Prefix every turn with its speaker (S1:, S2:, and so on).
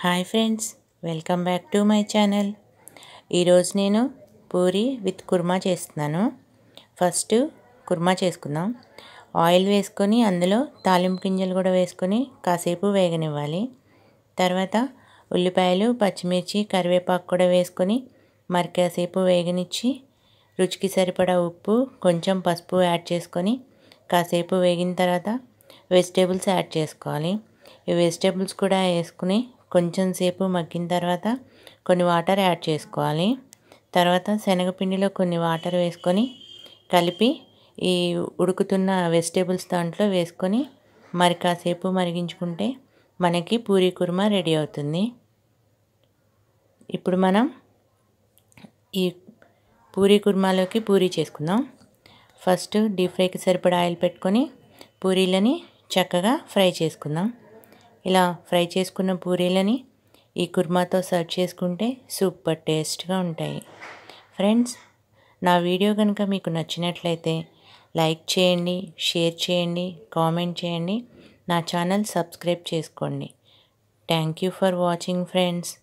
S1: Hi friends, welcome back to my channel. ఈరోజు నేను puri with kurma చేస్తున్నాను. ఫస్ట్ కుర్మా చేసుకుందాం. ఆయిల్ వేసుకొని అందులో తాలింపు గింజలు కూడా వేసుకొని కాసేపు వేగనివ్వాలి. తర్వాత ఉల్లిపాయలు, పచ్చిమిర్చి, కరివేపాకు కూడా వేసుకొని మరి కాసేపు వేగనిచ్చి రుచికి సరిపడా ఉప్పు, కొంచెం పసుపు యాడ్ చేసుకొని కాసేపు వేగిన తర్వాత వెజిటేబుల్స్ యాడ్ చేసుకోవాలి. ఈ వెజిటేబుల్స్ కూడా వేసుకుని కొంచెం సేపు మగ్గిన తర్వాత కొన్ని వాటర్ యాడ్ చేసుకోవాలి. తర్వాత శనగపిండిలో కొన్ని వాటర్ వేసుకొని కలిపి ఈ ఉడుకుతున్న వెజిటేబుల్స్ దాంట్లో వేసుకొని మరి కాసేపు మరిగించుకుంటే మనకి పూరీ కుర్మా రెడీ అవుతుంది. ఇప్పుడు మనం ఈ పూరీ కుర్మాలోకి పూరీ చేసుకుందాం. ఫస్ట్ డీప్ ఫ్రైకి సరిపడా ఆయిల్ పెట్టుకొని పూరీలని చక్కగా ఫ్రై చేసుకుందాం. ఇలా ఫ్రై చేసుకున్న పూరీలని ఈ కుర్మాతో సర్వ్ చేసుకుంటే సూపర్ టేస్ట్గా ఉంటాయి. ఫ్రెండ్స్, నా వీడియో కనుక మీకు నచ్చినట్లయితే లైక్ చేయండి, షేర్ చేయండి, కామెంట్ చేయండి, నా ఛానల్ సబ్స్క్రైబ్ చేసుకోండి. Thank you for watching friends.